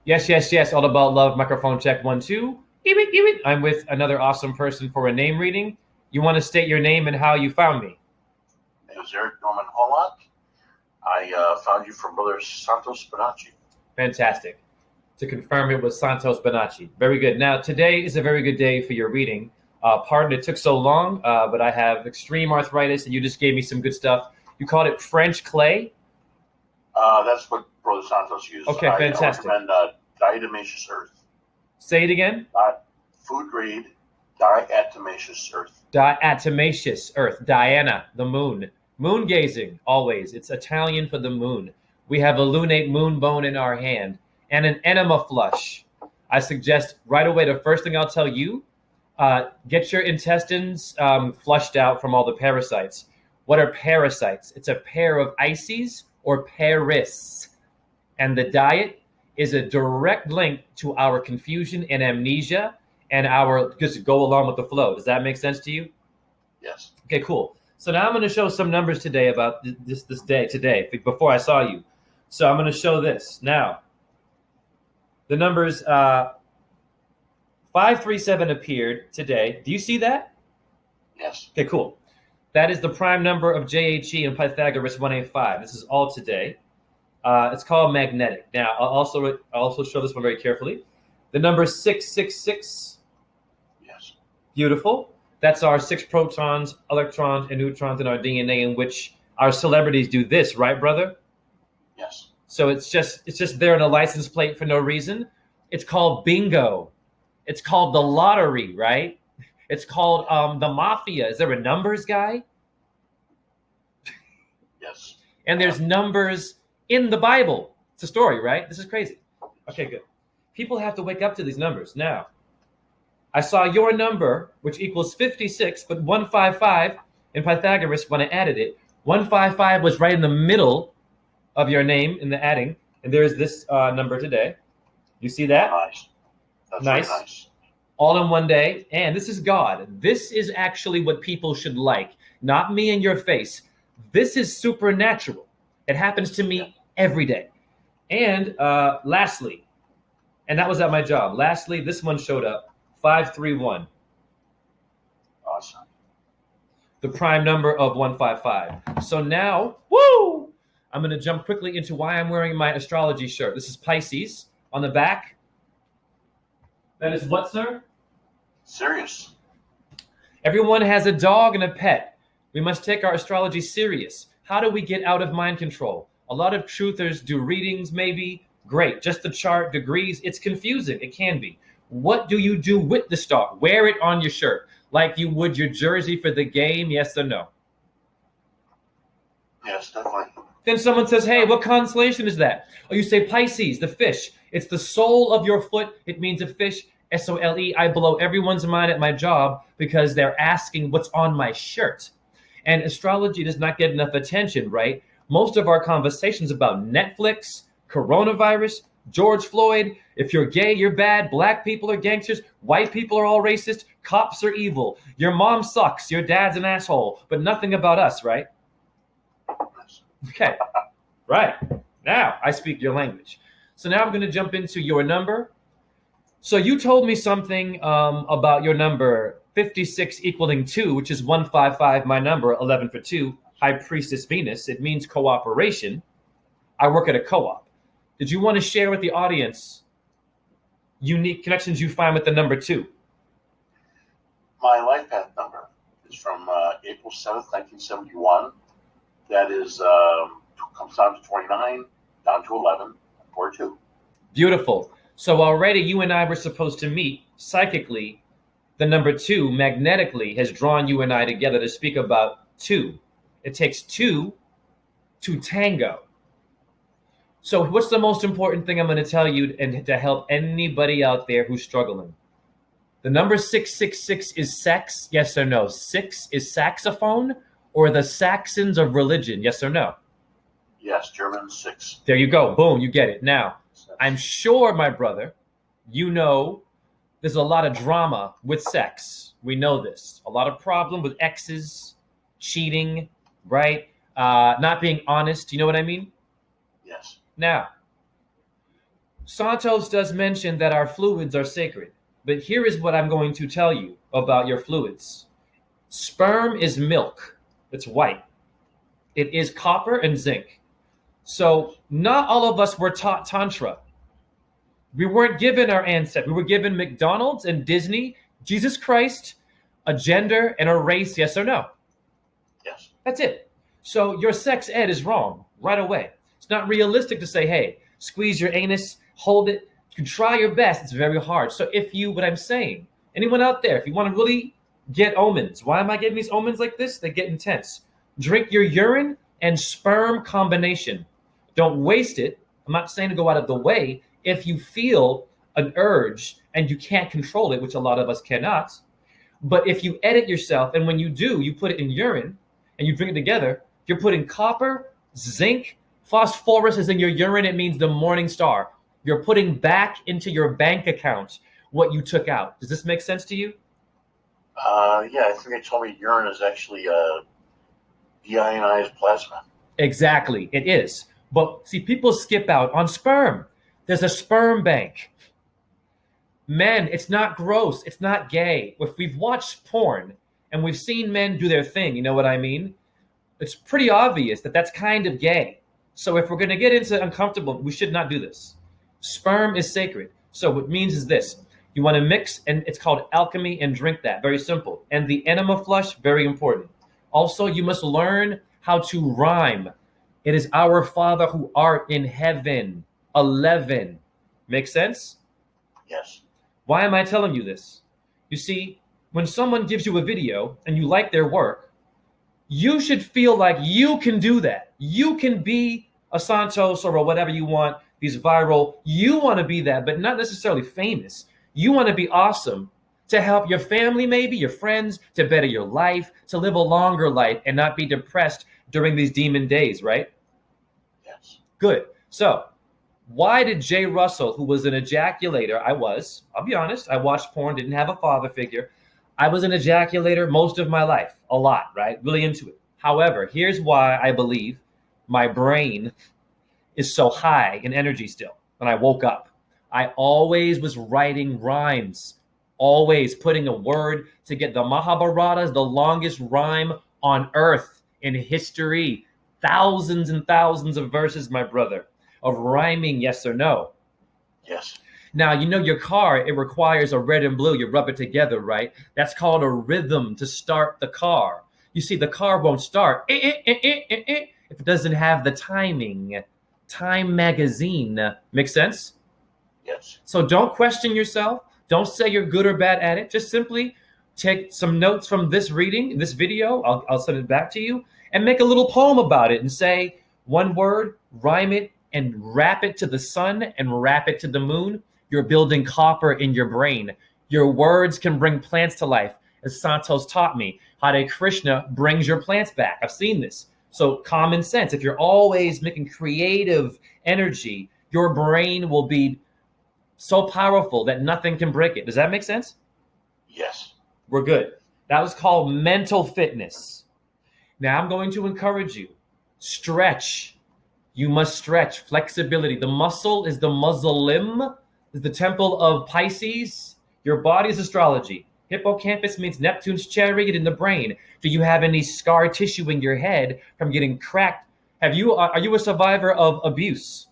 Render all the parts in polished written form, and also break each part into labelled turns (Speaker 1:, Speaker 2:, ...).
Speaker 1: Yes, yes, yes. All about love. Microphone check. 1, 2. I'm with another awesome person for a name reading. You want to state your name and how you found me?
Speaker 2: My name is Eric Norman Hollock. I found you from Brother Santos Bonacci.
Speaker 1: Fantastic. To confirm, it was Santos Bonacci. Very good. Now, today is a very good day for your reading. Pardon it took so long, but I have extreme arthritis, and you just gave me some good stuff. You called it French clay?
Speaker 2: That's what Brother Santos used.
Speaker 1: Okay, fantastic.
Speaker 2: I recommend diatomaceous earth.
Speaker 1: Say it again?
Speaker 2: Food grade diatomaceous earth.
Speaker 1: Diatomaceous earth. Diana, the moon. Moon gazing, always. It's Italian for the moon. We have a lunate moon bone in our hand and an enema flush. I suggest right away, the first thing I'll tell you, get your intestines flushed out from all the parasites. What are parasites? It's a pair of ices or paris. And the diet is a direct link to our confusion and amnesia and our just go along with the flow. Does that make sense to you?
Speaker 2: Yes.
Speaker 1: Okay, cool. So now I'm going to show some numbers today about this day today before I saw you. So I'm going to show this. Now, the numbers 537 appeared today. Do you see that?
Speaker 2: Yes.
Speaker 1: Okay, cool. That is the prime number of JHE and Pythagoras 185. This is all today. It's called magnetic. Now, I'll also show this one very carefully. The number 666.
Speaker 2: Yes.
Speaker 1: Beautiful. That's our 6 protons, electrons, and neutrons in our DNA, in which our celebrities do this, right, brother?
Speaker 2: Yes.
Speaker 1: So it's just there on a license plate for no reason. It's called bingo. It's called the lottery, right? It's called the mafia. Is there a numbers guy?
Speaker 2: Yes.
Speaker 1: And there's numbers in the Bible. It's a story, right? This is crazy. Okay, good. People have to wake up to these numbers. Now, I saw your number, which equals 56, but 155 in Pythagoras, when I added it, 155 was right in the middle of your name in the adding, and there's this number today. You see that?
Speaker 2: Nice. That's
Speaker 1: nice.
Speaker 2: Really nice.
Speaker 1: All in one day, and this is God. This is actually what people should like, not me in your face. This is supernatural. It happens to me every day. And lastly, and that was at my job. Lastly, this one showed up, 531.
Speaker 2: Awesome.
Speaker 1: The prime number of 155. So now, woo! I'm going to jump quickly into why I'm wearing my astrology shirt. This is Pisces on the back. That is what, sir?
Speaker 2: Serious.
Speaker 1: Everyone has a dog and a pet. We must take our astrology serious. How do we get out of mind control? A lot of truthers do readings, maybe. Great. Just the chart, degrees. It's confusing. It can be. What do you do with the star? Wear it on your shirt like you would your jersey for the game, yes or no?
Speaker 2: Yes, definitely.
Speaker 1: Then someone says, hey, what constellation is that? Or you say Pisces, the fish. It's the sole of your foot. It means a fish, S-O-L-E. I blow everyone's mind at my job because they're asking what's on my shirt. And astrology does not get enough attention, right? Most of our conversations about Netflix, coronavirus, George Floyd, if you're gay, you're bad, black people are gangsters, white people are all racist, cops are evil, your mom sucks, your dad's an asshole, but nothing about us, right? Okay, right. Now I speak your language. So now I'm going to jump into your number. So you told me something about your number 56 equaling 2, which is 155, my number, 11 for 2, High Priestess Venus. It means cooperation. I work at a co-op. Did you want to share with the audience unique connections you find with the number 2?
Speaker 2: My life path number is from April 7th, 1971. That is, comes down to 29, down to 11, 4, 2.
Speaker 1: Beautiful. So already you and I were supposed to meet psychically. The number 2 magnetically has drawn you and I together to speak about 2. It takes 2 to tango. So what's the most important thing I'm going to tell you and to help anybody out there who's struggling? The number 666 is sex, yes or no? 6 is saxophone or the Saxons of religion, yes or no?
Speaker 2: Yes, German 6.
Speaker 1: There you go. Boom, you get it. Now, I'm sure, my brother, you know there's a lot of drama with sex. We know this. A lot of problem with exes, cheating, right? Not being honest. You know what I mean?
Speaker 2: Yes.
Speaker 1: Now, Santos does mention that our fluids are sacred, but here is what I'm going to tell you about your fluids. Sperm is milk. It's white. It is copper and zinc. So not all of us were taught Tantra. We weren't given our ancestors. We were given McDonald's and Disney, Jesus Christ, a gender, and a race, yes or no.
Speaker 2: Yes.
Speaker 1: That's it. So your sex ed is wrong right away. It's not realistic to say, hey, squeeze your anus, hold it. You can try your best. It's very hard. So what I'm saying, anyone out there, if you want to really get omens, why am I getting these omens like this? They get intense. Drink your urine and sperm combination. Don't waste it. I'm not saying to go out of the way. If you feel an urge and you can't control it, which a lot of us cannot, but if you edit yourself, and when you do, you put it in urine and you drink it together, you're putting copper, zinc, phosphorus is in your urine. It means the morning star. You're putting back into your bank account what you took out. Does this make sense to you?
Speaker 2: Yeah, I think they told me urine is actually deionized plasma.
Speaker 1: Exactly, it is. But see, people skip out on sperm. There's a sperm bank. Men, it's not gross. It's not gay. If we've watched porn and we've seen men do their thing, you know what I mean? It's pretty obvious that that's kind of gay. So if we're going to get into uncomfortable, we should not do this. Sperm is sacred. So what it means is this. You want to mix, and it's called alchemy, and drink that. Very simple. And the enema flush, very important. Also, you must learn how to rhyme. It is our Father who art in heaven. 11. Make sense?
Speaker 2: Yes.
Speaker 1: Why am I telling you this? You see, when someone gives you a video and you like their work, you should feel like you can do that. You can be a Santos or whatever you want, these viral. You want to be that, but not necessarily famous. You want to be awesome to help your family, maybe your friends, to better your life, to live a longer life and not be depressed during these demon days, right?
Speaker 2: Yes.
Speaker 1: Good. So, why did Jay Russell, who was an ejaculator, I'll be honest, I watched porn, didn't have a father figure. I was an ejaculator most of my life, a lot, right? Really into it. However, here's why I believe my brain is so high in energy still when I woke up. I always was writing rhymes, always putting a word to get the Mahabharata is the longest rhyme on earth in history. Thousands and thousands of verses, my brother, of rhyming yes or no.
Speaker 2: Yes.
Speaker 1: Now, you know your car, it requires a red and blue. You rub it together, right? That's called a rhythm to start the car. You see, the car won't start if it doesn't have the timing. Time magazine. Make sense?
Speaker 2: Yes.
Speaker 1: So don't question yourself. Don't say you're good or bad at it. Just simply take some notes from this reading, this video. I'll send it back to you and make a little poem about it and say one word, rhyme it, and wrap it to the sun and wrap it to the moon. You're building copper in your brain. Your words can bring plants to life. As Santos taught me, Hare Krishna brings your plants back. I've seen this. So common sense, if you're always making creative energy, your brain will be so powerful that nothing can break it. Does that make sense?
Speaker 2: Yes.
Speaker 1: We're good. That was called mental fitness. Now I'm going to encourage you. Stretch. You must stretch. Flexibility. The muscle is the Muslim, is the temple of Pisces. Your body is astrology. Hippocampus means Neptune's chariot in the brain. Do you have any scar tissue in your head from getting cracked? Are you a survivor of abuse?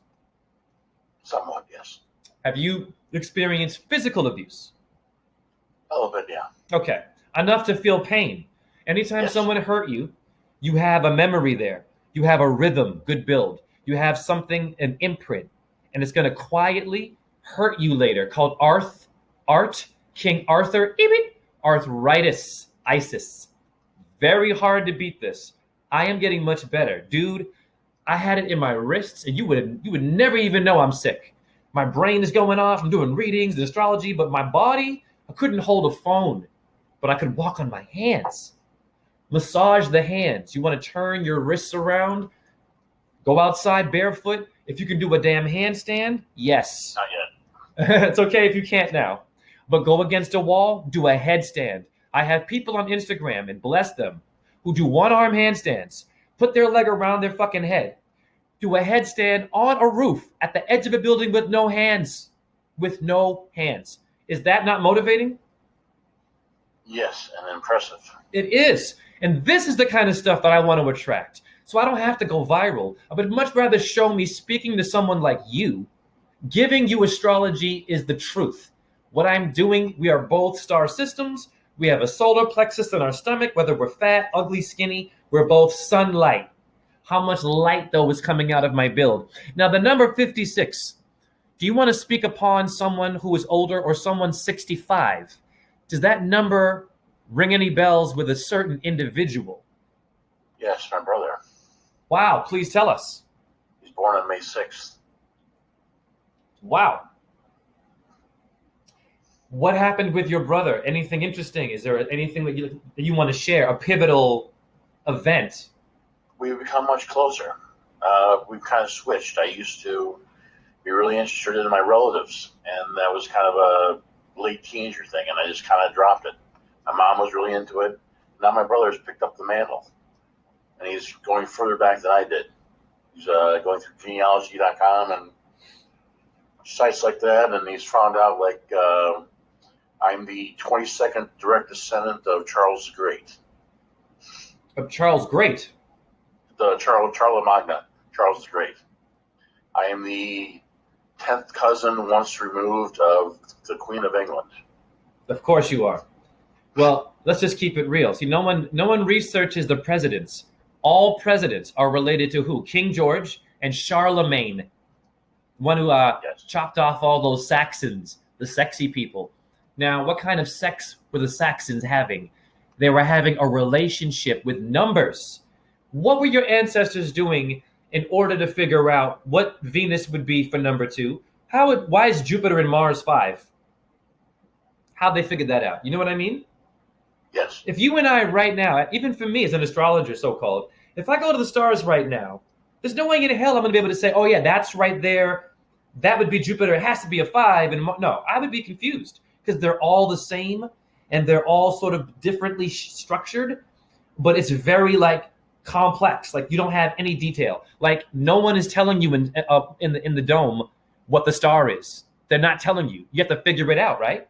Speaker 2: Somewhat, yes.
Speaker 1: Have you experienced physical abuse?
Speaker 2: A little bit, yeah.
Speaker 1: Okay. Enough to feel pain. Anytime
Speaker 2: Yes.
Speaker 1: someone hurt you, you have a memory there. You have a rhythm, good build. You have something, an imprint, and it's going to quietly hurt you later, called King Arthur, arthritis, ISIS. Very hard to beat this. I am getting much better. Dude, I had it in my wrists, and you would never even know I'm sick. My brain is going off. I'm doing readings and astrology, but my body, I couldn't hold a phone, but I could walk on my hands. Massage the hands. You want to turn your wrists around? Go outside barefoot. If you can do a damn handstand, yes.
Speaker 2: Not yet.
Speaker 1: It's okay if you can't now. But go against a wall, do a headstand. I have people on Instagram, and bless them, who do one-arm handstands. Put their leg around their fucking head. do a headstand on a roof at the edge of a building with no hands. With no hands. Is that not motivating?
Speaker 2: Yes, and impressive.
Speaker 1: It is. And this is the kind of stuff that I want to attract. So I don't have to go viral. I would much rather show me speaking to someone like you, giving you astrology is the truth. What I'm doing, we are both star systems. We have a solar plexus in our stomach, whether we're fat, ugly, skinny, we're both sunlight. How much light, though, is coming out of my build? Now, the number 56, do you want to speak upon someone who is older or someone 65? Does that number ring any bells with a certain individual?
Speaker 2: Yes, my brother.
Speaker 1: Wow, please tell us.
Speaker 2: He's born on May 6th.
Speaker 1: Wow. What happened with your brother? Anything interesting? Is there anything that you want to share? A pivotal event?
Speaker 2: We've become much closer. We've kind of switched. I used to be really interested in my relatives, and that was kind of a late teenager thing, and I just kind of dropped it. My mom was really into it. Now my brother's picked up the mantle, and he's going further back than I did. He's going through genealogy.com and sites like that, and he's found out I'm the 22nd direct descendant of Charles the Great.
Speaker 1: Of Charles Great?
Speaker 2: The Charles Magna, Charles the Great. I am the 10th cousin once removed of the Queen of England.
Speaker 1: Of course you are. Well, let's just keep it real. See, no one researches the presidents. All presidents are related to who? King George and Charlemagne, one who
Speaker 2: Yes.
Speaker 1: chopped off all those Saxons, the sexy people. Now, what kind of sex were the Saxons having? They were having a relationship with numbers. What were your ancestors doing in order to figure out what Venus would be for number 2? Why is Jupiter and Mars 5? How'd they figure that out? You know what I mean?
Speaker 2: Yes.
Speaker 1: If you and I right now, even for me as an astrologer, so-called, if I go to the stars right now, there's no way in hell I'm going to be able to say, oh yeah, that's right there. That would be Jupiter. It has to be a 5. And no, I would be confused because they're all the same and they're all sort of differently structured, but it's very complex. Like you don't have any detail. Like no one is telling you in the dome what the star is. They're not telling you. You have to figure it out, right?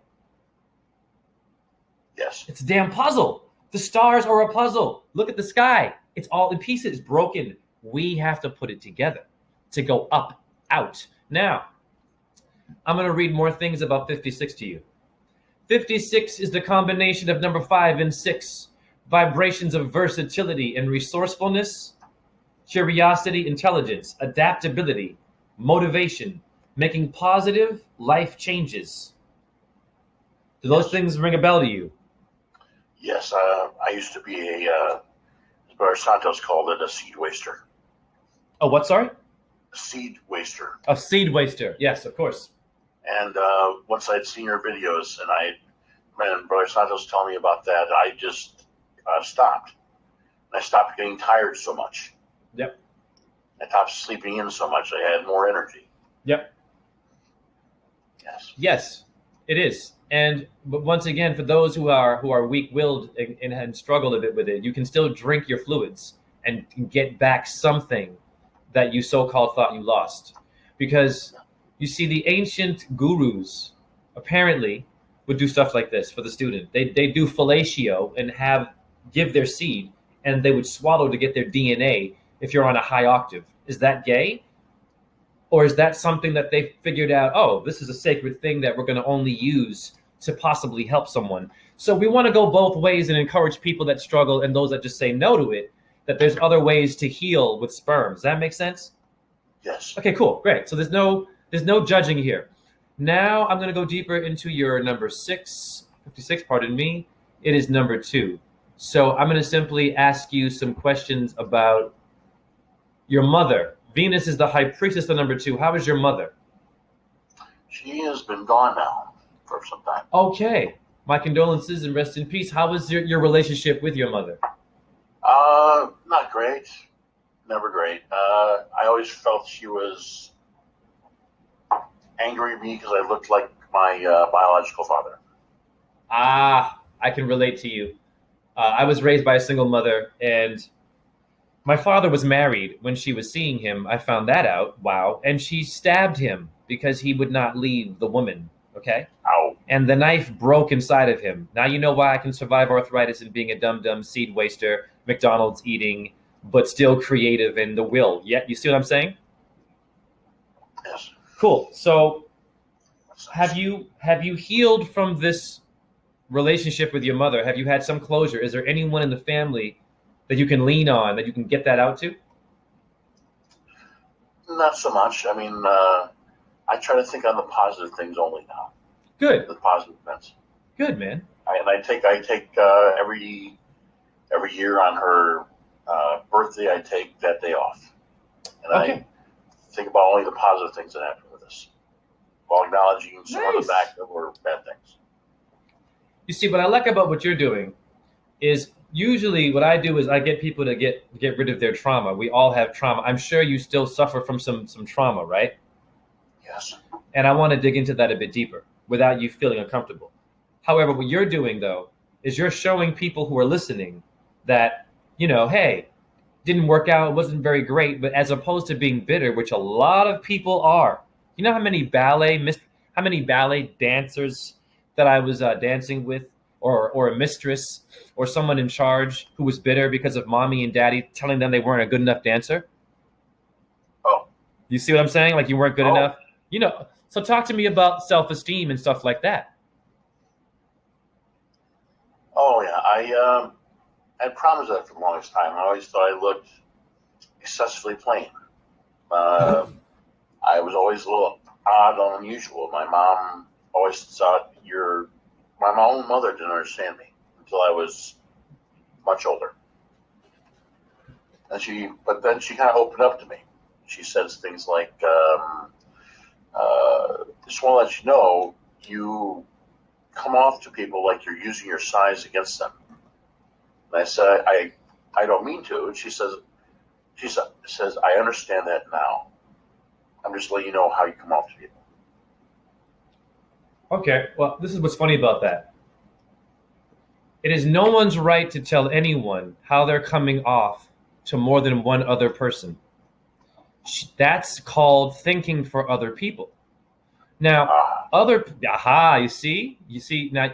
Speaker 2: Yes.
Speaker 1: It's a damn puzzle. The stars are a puzzle. Look at the sky. It's all in pieces, broken. We have to put it together to go up, out. Now, I'm going to read more things about 56 to you. 56 is the combination of number 5 and 6. Vibrations of versatility and resourcefulness, curiosity, intelligence, adaptability, motivation, making positive life changes. Do those things ring a bell to you?
Speaker 2: Yes, I used to be as Brother Santos called it, a seed waster.
Speaker 1: Oh, what, sorry?
Speaker 2: A seed waster.
Speaker 1: A seed waster. Yes, of course.
Speaker 2: And once I'd seen your videos and Brother Santos told me about that, I just stopped. I stopped getting tired so much.
Speaker 1: Yep.
Speaker 2: I stopped sleeping in so much. I had more energy.
Speaker 1: Yep.
Speaker 2: Yes.
Speaker 1: Yes, it is. But once again, for those who are weak-willed and struggle a bit with it, you can still drink your fluids and get back something that you so-called thought you lost. Because you see, the ancient gurus apparently would do stuff like this for the student. They do fellatio and give their seed, and they would swallow to get their DNA if you're on a high octave. Is that gay? Or is that something that they figured out, oh, this is a sacred thing that we're going to only use to possibly help someone? So we want to go both ways and encourage people that struggle and those that just say no to it, that there's other ways to heal with sperm. Does that make sense?
Speaker 2: Yes.
Speaker 1: Okay, cool. Great. So there's no judging here. Now I'm going to go deeper into your number 56, pardon me. It is number 2. So I'm going to simply ask you some questions about your mother. Venus is the high priestess of number 2. How is your mother?
Speaker 2: She has been gone now for some time.
Speaker 1: Okay. My condolences and rest in peace. How was your relationship with your mother?
Speaker 2: Not great. Never great. I always felt she was angry at me because I looked like my biological father.
Speaker 1: I can relate to you. I was raised by a single mother, and My father was married when she was seeing him. I found that out. Wow. And she stabbed him because he would not leave the woman. Okay.
Speaker 2: Ow.
Speaker 1: And the knife broke inside of him. Now you know why I can survive arthritis and being a dum-dum seed waster, McDonald's eating, but still creative in the will. Yeah, you see what I'm saying?
Speaker 2: Yes.
Speaker 1: Cool. So
Speaker 2: That's
Speaker 1: have
Speaker 2: nice.
Speaker 1: you healed from this relationship with your mother? Have you had some closure? Is there anyone in the family that you can lean on that you can get that out to?
Speaker 2: Not so much. I mean, I try to think on the positive things only now,
Speaker 1: Good.
Speaker 2: the positive events.
Speaker 1: Good, man.
Speaker 2: And I take every year on her birthday, I take that day off, and I
Speaker 1: Okay.
Speaker 2: think about only the positive things that happen with us, while acknowledging some of the
Speaker 1: Nice.
Speaker 2: back that were bad things.
Speaker 1: You see, what I like about what you're doing is usually what I do is I get people to get rid of their trauma. We all have trauma. I'm sure you still suffer from some trauma, right?
Speaker 2: Yes.
Speaker 1: And I want to dig into that a bit deeper without you feeling uncomfortable. However, what you're doing though is you're showing people who are listening that, hey, didn't work out, it wasn't very great, but as opposed to being bitter, which a lot of people are. You know how many ballet dancers that I was dancing with, or a mistress, or someone in charge who was bitter because of mommy and daddy telling them they weren't a good enough dancer?
Speaker 2: Oh.
Speaker 1: You see what I'm saying? Like you weren't good
Speaker 2: Oh.
Speaker 1: enough. So talk to me about self-esteem and stuff like that.
Speaker 2: Oh yeah. I had problems with that for the longest time. I always thought I looked excessively plain. Uh, I was always a little odd and unusual. My mom always thought my own mother didn't understand me until I was much older. But then she kind of opened up to me. She says things like, "Just want to let you know, you come off to people like you're using your size against them." And I said, I don't mean to. And she says, I understand that now. I'm just letting you know how you come off to people.
Speaker 1: Okay, well, this is what's funny about that. It is no one's right to tell anyone how they're coming off to more than one other person. That's called thinking for other people. Now,
Speaker 2: Ah,
Speaker 1: you see, now,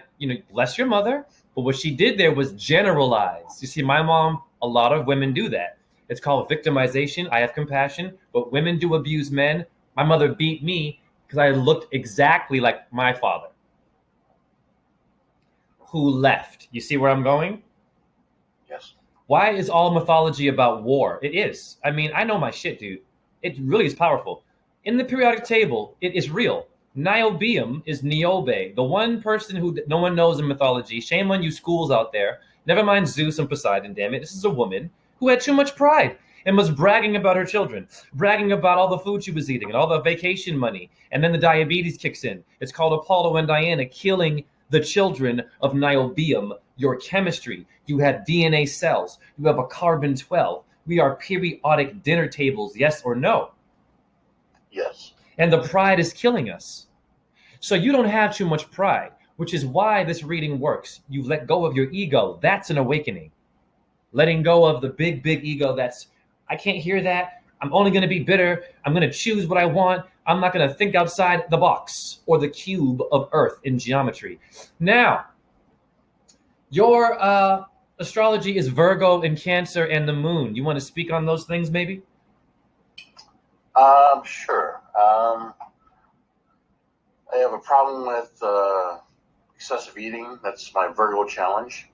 Speaker 1: bless your mother, but what she did there was generalize. You see, my mom, a lot of women do that. It's called victimization. I have compassion, but women do abuse men. My mother beat me because I looked exactly like my father, who left. You see where I'm going?
Speaker 2: yes.
Speaker 1: Why is all mythology about war? It is. I mean, I know my shit, dude. It really is powerful. In the periodic table, it is real. Niobeum is Niobe, the one person who no one knows in mythology. Shame on you schools out there. Never mind Zeus and Poseidon, damn it. This is a woman who had too much pride and was bragging about her children, bragging about all the food she was eating and all the vacation money. And then the diabetes kicks in. It's called Apollo and Diana killing the children of Niobeum, your chemistry. You have DNA cells. You have a carbon 12. We are periodic dinner tables, yes or no?
Speaker 2: Yes.
Speaker 1: And the pride is killing us. So you don't have too much pride, which is why this reading works. You let go of your ego. That's an awakening. Letting go of the big ego that's, I can't hear that. I'm only going to be bitter. I'm going to choose what I want. I'm not going to think outside the box or the cube of Earth in geometry. Now, your astrology is Virgo and Cancer and the moon. You want to speak on those things, maybe?
Speaker 2: Sure. I have a problem with excessive eating. That's my Virgo challenge.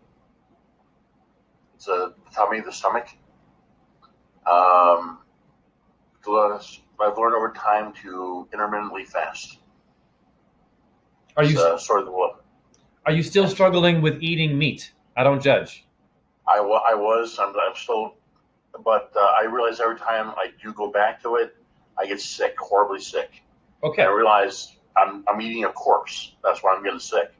Speaker 2: It's a tummy, the stomach. Um, I've learned over time to intermittently fast.
Speaker 1: Are
Speaker 2: It's
Speaker 1: you
Speaker 2: sort of the what?
Speaker 1: are you still
Speaker 2: Yes.
Speaker 1: struggling with eating meat? I don't judge.
Speaker 2: I was. I'm still, but I realize every time I do go back to it, I get sick, horribly sick, and I
Speaker 1: Okay.
Speaker 2: realize I'm eating a corpse. That's why I'm getting sick.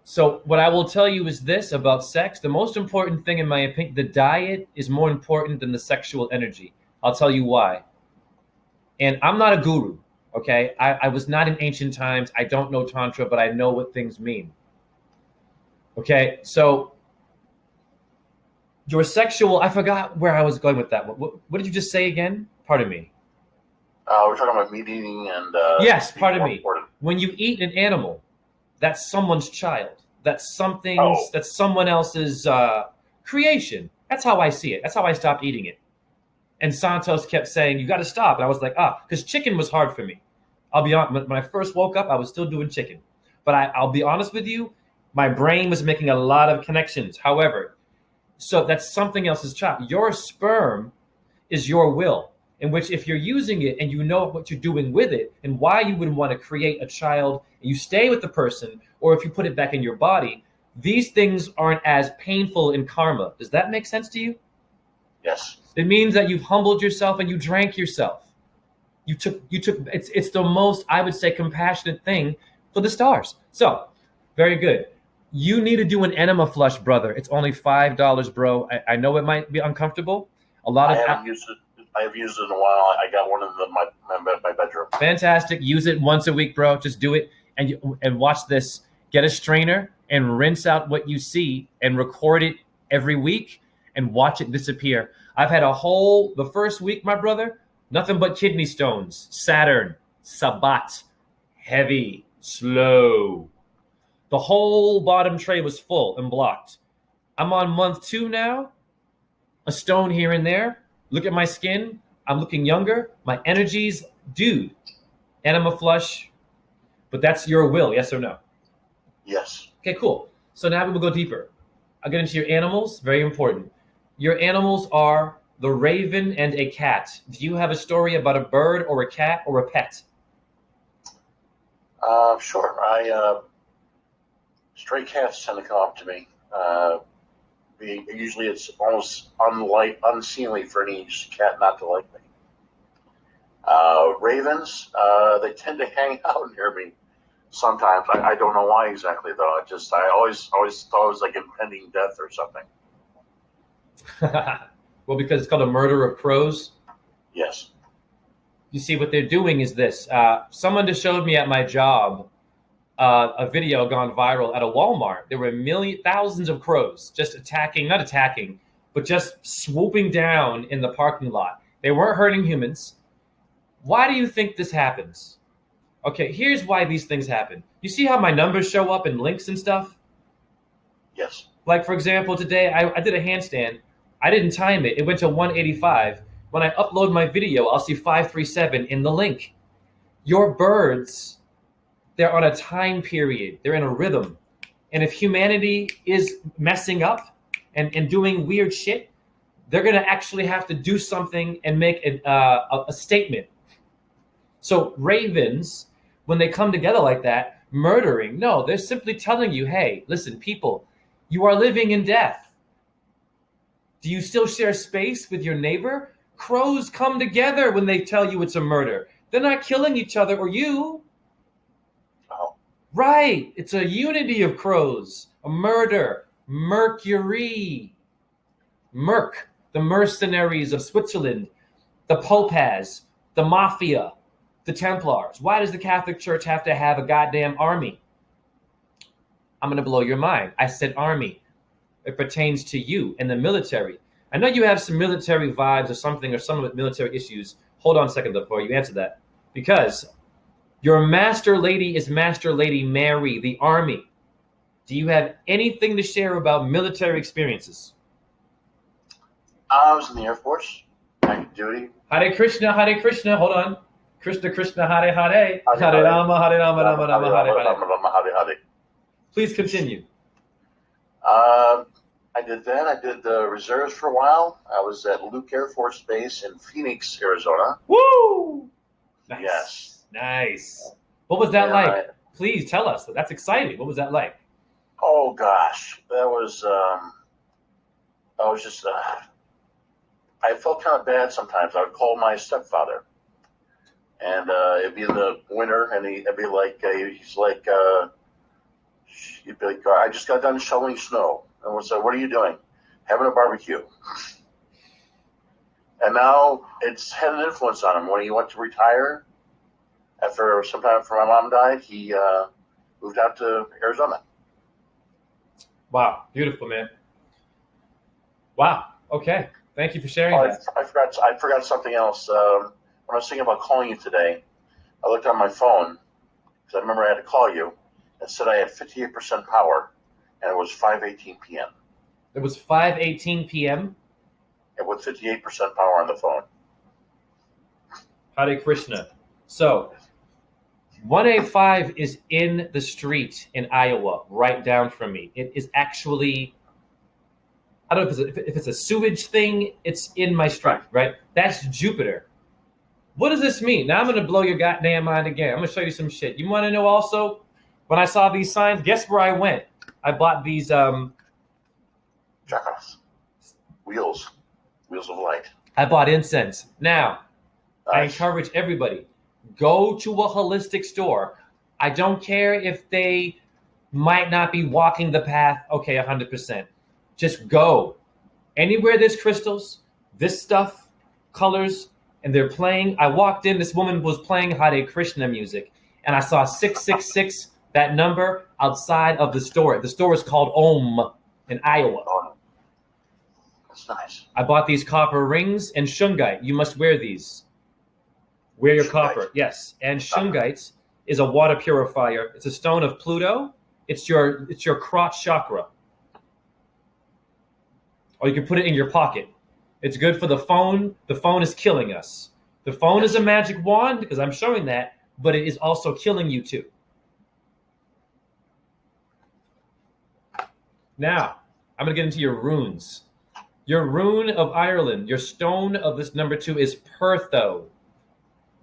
Speaker 1: So what I will tell you is this about sex. The most important thing in my opinion, the diet is more important than the sexual energy. I'll tell you why. And I'm not a guru, okay? I was not in ancient times. I don't know Tantra, but I know what things mean. Okay? So Your sexual, I forgot where I was going with that. What did you just say again? Pardon me.
Speaker 2: We're talking about meat eating and
Speaker 1: Yes,
Speaker 2: being
Speaker 1: pardon
Speaker 2: more
Speaker 1: me.
Speaker 2: important.
Speaker 1: When you eat an animal, that's someone's child.
Speaker 2: Oh,
Speaker 1: That's someone else's creation. That's how I see it. That's how I stopped eating it. And Santos kept saying, "You got to stop." And I was like, because chicken was hard for me. I'll be honest. When I first woke up, I was still doing chicken. But I'll be honest with you, my brain was making a lot of connections. However, so that's something else's child. Your sperm is your will, in which if you're using it and you know what you're doing with it and why you would want to create a child and you stay with the person, or if you put it back in your body, these things aren't as painful in karma. Does that make sense to you?
Speaker 2: yes.
Speaker 1: It means that you've humbled yourself and you drank yourself. You took it's the most, I would say, compassionate thing for the stars. So very good. You need to do an enema flush, brother. It's only $5, bro. I know it might be uncomfortable. A lot
Speaker 2: I
Speaker 1: of
Speaker 2: haven't used it. I have used it in a while. I got one in my bedroom.
Speaker 1: fantastic. Use it once a week, bro. Just do it and watch this. Get a strainer and rinse out what you see and record it every week and watch it disappear. I've had the first week, my brother, nothing but kidney stones, Saturn, Sabbat, heavy, slow. The whole bottom tray was full and blocked. I'm on month 2 now, a stone here and there. Look at my skin. I'm looking younger. My energies, dude, enema flush, but that's your will, yes or no?
Speaker 2: Yes.
Speaker 1: Okay, cool. So now we will go deeper. I'll get into your animals, very important. Your animals are the raven and a cat. Do you have a story about a bird or a cat or a pet?
Speaker 2: Sure. Stray cats tend to come up to me. Usually, it's almost unseemly for any cat not to like me. Ravens, they tend to hang out near me sometimes. I don't know why exactly though. I always thought it was like impending death or something.
Speaker 1: Well, because it's called a murder of crows.
Speaker 2: Yes.
Speaker 1: You see, what they're doing is this. Someone just showed me at my job a video gone viral at a Walmart. There were thousands of crows just not attacking, but just swooping down in the parking lot. They weren't hurting humans. Why do you think this happens? Okay, here's why these things happen. You see how my numbers show up in links and stuff?
Speaker 2: Yes.
Speaker 1: Like, for example, today I did a handstand. I didn't time it. It went to 185. When I upload my video, I'll see 537 in the link. Your birds, they're on a time period. They're in a rhythm. And if humanity is messing up and doing weird shit, they're going to actually have to do something and make a statement. So ravens, when they come together like that, murdering, no, they're simply telling you, hey, listen, people, you are living in death. Do you still share space with your neighbor? Crows come together when they tell you it's a murder. They're not killing each other or you.
Speaker 2: Oh.
Speaker 1: Right. It's a unity of crows. A murder. Mercury. Merc. The mercenaries of Switzerland. The Popaz. The Mafia. The Templars. Why does the Catholic Church have to have a goddamn army? I'm going to blow your mind. I said army. It pertains to you and the military. I know you have some military vibes or something, or some military issues. Hold on a second before you answer that. Because your master lady is Master Lady Mary, the army. Do you have anything to share about military experiences?
Speaker 2: I was in the Air Force, active duty.
Speaker 1: Hare Krishna, Hare Krishna. Hold on. Krishna Krishna, Hare Hare. Hare Rama, Hare Rama, Rama Rama, Hare Hare. Please continue.
Speaker 2: I did that. I did the reserves for a while. I was at Luke Air Force Base in Phoenix, Arizona.
Speaker 1: Woo! Nice.
Speaker 2: Yes.
Speaker 1: Nice. What was that like? Please tell us. That's exciting. What was that like?
Speaker 2: Oh gosh, that was. I was just. I felt kind of bad sometimes. I would call my stepfather, and it'd be in the winter, and he'd be like, he's like, he'd be like, I just got done shoveling snow, and would say, what are you doing? Having a barbecue. And now it's had an influence on him. When he went to retire, after some time after my mom died, he moved out to Arizona.
Speaker 1: Wow, beautiful, man. Wow. Okay. Thank you for sharing
Speaker 2: Oh,
Speaker 1: that.
Speaker 2: I forgot something else. When I was thinking about calling you today, I looked on my phone because I remember I had to call you. It said I had 58% power, and it was 5:18 p.m.
Speaker 1: It was 5:18 p.m.
Speaker 2: And with 58% power on the phone.
Speaker 1: Hare Krishna. So 185 is in the street in Iowa, right down from me. It is actually, I don't know if it's a sewage thing, it's in my street, right? That's Jupiter. What does this mean? Now I'm going to blow your goddamn mind again. I'm going to show you some shit. You want to know also, when I saw these signs, guess where I went? I bought these,
Speaker 2: Jackass. Wheels of light.
Speaker 1: I bought incense. Now, I
Speaker 2: Nice.
Speaker 1: encourage everybody, go to a holistic store. I don't care if they might not be walking the path. Okay, 100%. Just go. Anywhere there's crystals, this stuff, colors, and they're playing. I walked in, this woman was playing Hare Krishna music, and I saw 666, that number, outside of the store. The store is called Om in Iowa.
Speaker 2: Oh, no. That's nice.
Speaker 1: I bought these copper rings and shungite. You must wear these. Wear your
Speaker 2: Shungite.
Speaker 1: copper, yes. And shungite is a water purifier. It's a stone of Pluto. It's your crotch chakra. Or you can put it in your pocket. It's good for the phone. The phone is killing us. The phone is a magic wand, because I'm showing that, but it is also killing you too. Now, I'm going to get into your runes. Your rune of Ireland, your stone of this number 2 is Pertho.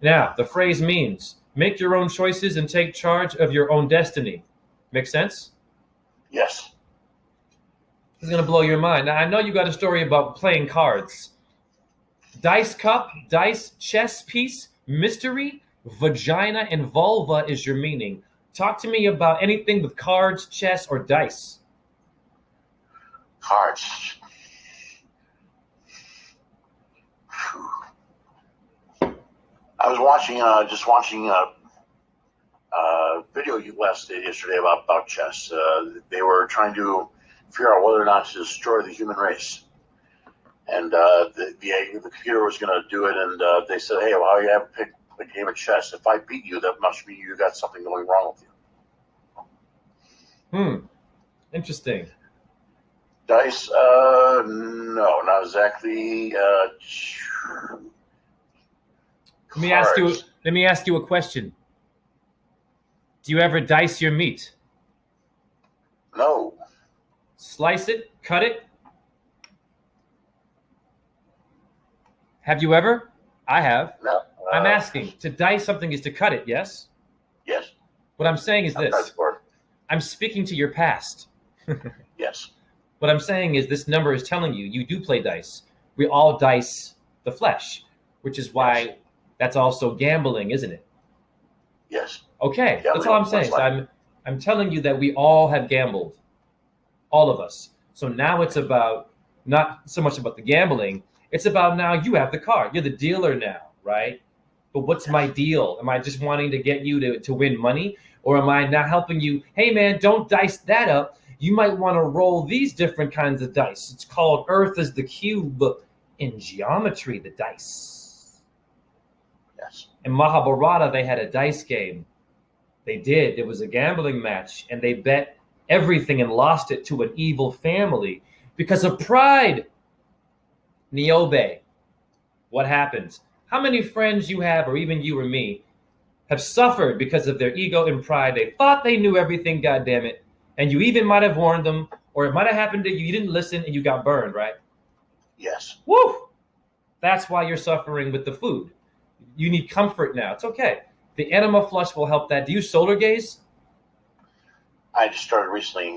Speaker 1: Now, the phrase means make your own choices and take charge of your own destiny. Make sense?
Speaker 2: Yes.
Speaker 1: This is going to blow your mind. Now, I know you got a story about playing cards. Dice cup, dice, chess piece, mystery, vagina, and vulva is your meaning. Talk to me about anything with cards, chess, or dice.
Speaker 2: Cards. I was watching a video you did yesterday about chess. They were trying to figure out whether or not to destroy the human race, and the computer was going to do it. And they said, "Hey, well, you have to pick a game of chess. If I beat you, that must mean you got something going wrong with you."
Speaker 1: Interesting.
Speaker 2: Dice? No, not exactly.
Speaker 1: Let me ask you a question. Do you ever dice your meat?
Speaker 2: No.
Speaker 1: Slice it, cut it? Have you ever? I have.
Speaker 2: No.
Speaker 1: I'm asking. To dice something is to cut it, yes?
Speaker 2: Yes.
Speaker 1: What I'm saying is this.
Speaker 2: For it.
Speaker 1: I'm speaking to your past.
Speaker 2: Yes.
Speaker 1: What I'm saying is this number is telling you you do play dice. We all dice the flesh, which is why that's also gambling, isn't it?
Speaker 2: Yes.
Speaker 1: Okay, that's all I'm saying. So I'm telling you that we all have gambled, all of us. So now it's about not so much about the gambling. It's about now you have the card. You're the dealer now, right? But what's my deal? Am I just wanting to get you to win money? Or am I not helping you? Hey, man, don't dice that up. You might want to roll these different kinds of dice. It's called Earth as the cube in geometry, the dice.
Speaker 2: Yes.
Speaker 1: In Mahabharata, they had a dice game. They did. It was a gambling match, and they bet everything and lost it to an evil family because of pride. Niobe, what happens? How many friends you have, or even you or me, have suffered because of their ego and pride? They thought they knew everything, goddammit, and you even might have warned them, or it might have happened to you. You didn't listen, and you got burned, right?
Speaker 2: Yes.
Speaker 1: Woo! That's why you're suffering with the food. You need comfort now. It's okay. The enema flush will help that. Do you solar gaze?
Speaker 2: I just started recently in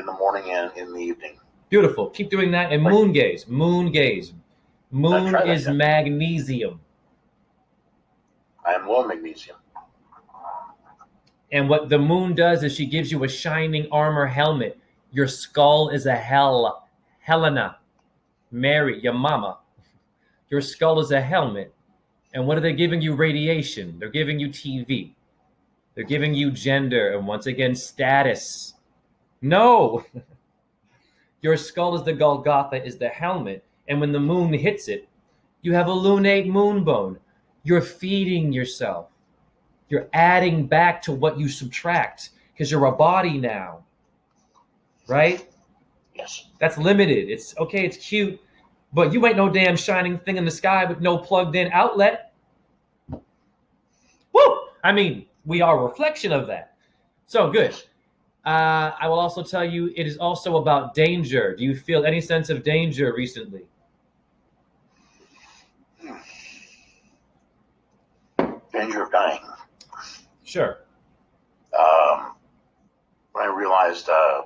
Speaker 2: the morning and in the evening.
Speaker 1: Beautiful. Keep doing that. And moon gaze. Moon gaze. Moon is magnesium.
Speaker 2: I am low in magnesium.
Speaker 1: And what the moon does is she gives you a shining armor helmet. Your skull is a Helena. Mary, your mama. Your skull is a helmet. And what are they giving you? Radiation. They're giving you TV. They're giving you gender. And once again, status. No. Your skull is the Golgotha, is the helmet. And when the moon hits it, you have a lunate moon bone. You're feeding yourself. You're adding back to what you subtract because you're a body now, right?
Speaker 2: Yes.
Speaker 1: That's limited. It's okay, it's cute, but you ain't no damn shining thing in the sky with no plugged in outlet. Woo! I mean, we are a reflection of that. So good. I will also tell you it is also about danger. Do you feel any sense of danger recently?
Speaker 2: Danger of dying.
Speaker 1: Sure.
Speaker 2: When I realized I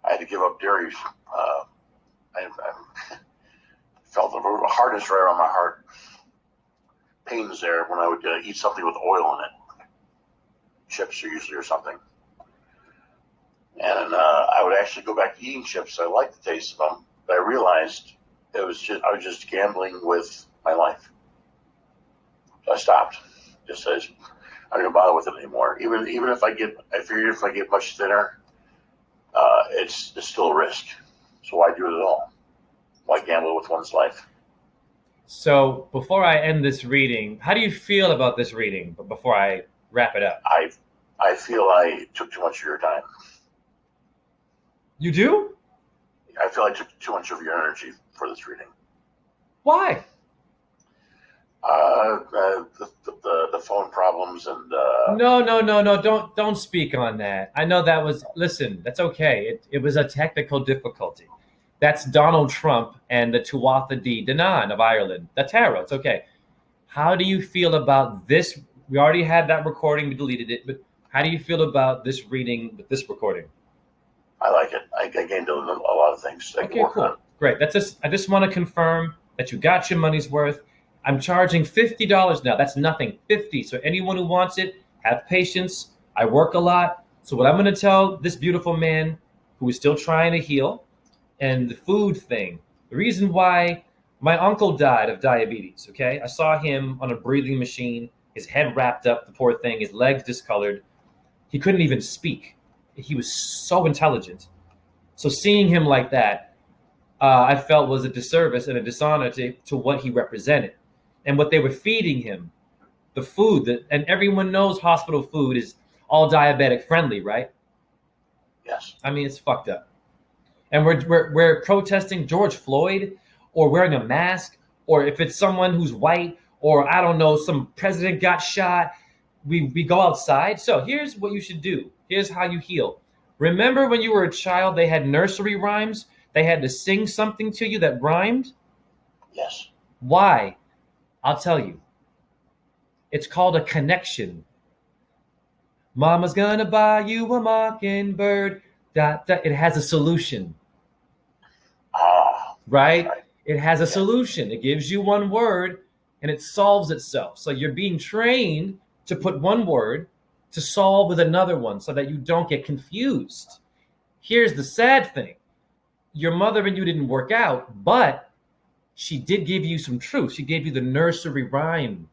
Speaker 2: had to give up dairy, I felt a little hardness right around my heart. Pains there when I would eat something with oil in it, chips usually or something. And I would actually go back to eating chips. I liked the taste of them, but I realized I was just gambling with my life. So I stopped. Just I don't even bother with it anymore. Even if I get much thinner, it's still a risk. So why do it at all? Why gamble with one's life?
Speaker 1: So before I end this reading, how do you feel about this reading? But before I wrap it up,
Speaker 2: I feel I took too much of your time.
Speaker 1: You do?
Speaker 2: I feel I took too much of your energy for this reading.
Speaker 1: Why?
Speaker 2: The phone problems and
Speaker 1: No. Don't speak on that. I know that was. Listen, that's okay. It was a technical difficulty. That's Donald Trump and the Tuatha De Danann of Ireland. The tarot. It's okay. How do you feel about this? We already had that recording. We deleted it. But how do you feel about this reading with this recording?
Speaker 2: I like it. I gained a lot of things.
Speaker 1: Okay, cool. Great. I just want to confirm that you got your money's worth. I'm charging $50 now. That's nothing. 50. So anyone who wants it, have patience. I work a lot. So what I'm going to tell this beautiful man who is still trying to heal, and the food thing, the reason why my uncle died of diabetes, okay? I saw him on a breathing machine, his head wrapped up, the poor thing, his legs discolored. He couldn't even speak. He was so intelligent. So seeing him like that, I felt was a disservice and a dishonor to what he represented and what they were feeding him. The food and everyone knows hospital food is all diabetic friendly, right?
Speaker 2: Yes.
Speaker 1: I mean, it's fucked up. And we're protesting George Floyd or wearing a mask, or if it's someone who's white, or I don't know, some president got shot, we go outside. So here's what you should do. Here's how you heal. Remember when you were a child, they had nursery rhymes? They had to sing something to you that rhymed?
Speaker 2: Yes.
Speaker 1: Why? I'll tell you. It's called a connection. Mama's gonna buy you a mockingbird. It has a solution. Right? It has a solution. It gives you one word and it solves itself. So you're being trained to put one word to solve with another one so that you don't get confused. Here's the sad thing. Your mother and you didn't work out, but she did give you some truth. She gave you the nursery rhyme.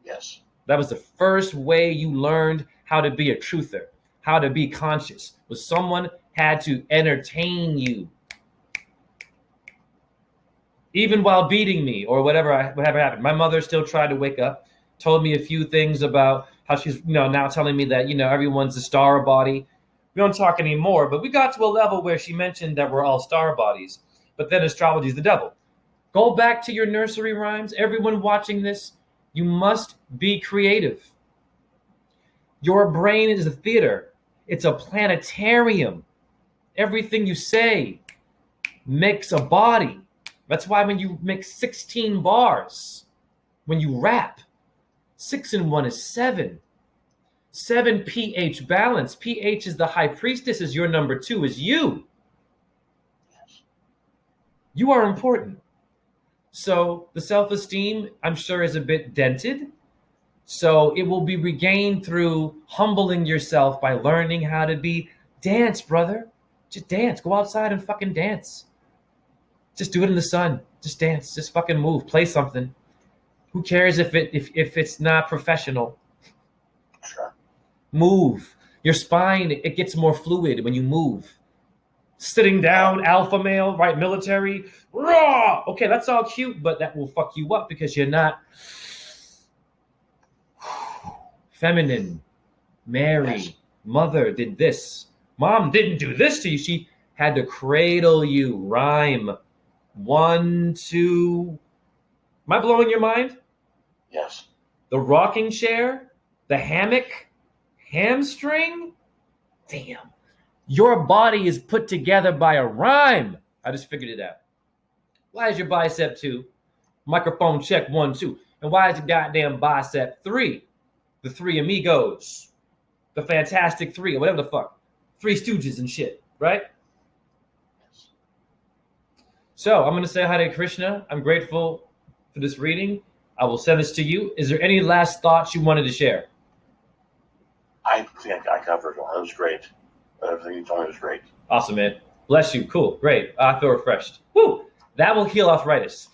Speaker 2: Yes.
Speaker 1: That was the first way you learned how to be a truther, how to be conscious, was someone had to entertain you. Even while beating me or whatever happened. My mother still tried to wake up, told me a few things about how she's now telling me that everyone's a star body. We don't talk anymore, but we got to a level where she mentioned that we're all star bodies. But then astrology is the devil. Go back to your nursery rhymes. Everyone watching this, you must be creative. Your brain is a theater. It's a planetarium. Everything you say makes a body. That's why when you make 16 bars, when you rap, 6 and 1 is 7. 7 pH balance. pH is the high priestess, is your number 2, is you.
Speaker 2: Yes.
Speaker 1: You are important. So the self-esteem, I'm sure, is a bit dented. So it will be regained through humbling yourself by learning how to dance, brother. Just dance. Go outside and fucking dance. Just do it in the sun. Just dance. Just fucking move. Play something. Who cares if it's not professional?
Speaker 2: Sure.
Speaker 1: Move. Your spine, it gets more fluid when you move. Sitting down, alpha male, right? Military, raw. Okay, that's all cute, but that will fuck you up because you're not feminine. Mary,
Speaker 2: Yes.
Speaker 1: mother did this. Mom didn't do this to you. She had to cradle you. Rhyme. 1, 2. Am I blowing your mind?
Speaker 2: Yes.
Speaker 1: The rocking chair, the hammock, hamstring. Damn. Your body is put together by a rhyme. I just figured it out. Why is your bicep 2? Microphone check 1, 2. And why is your goddamn bicep 3? The Three Amigos. The Fantastic Three, or whatever the fuck. Three Stooges and shit, right?
Speaker 2: Yes.
Speaker 1: So I'm going to say Hare Krishna. I'm grateful for this reading. I will send this to you. Is there any last thoughts you wanted to share?
Speaker 2: I think I covered one. That was great. Everything you told me was great.
Speaker 1: Awesome, man. Bless you. Cool. Great. I feel refreshed. Woo! That will heal arthritis.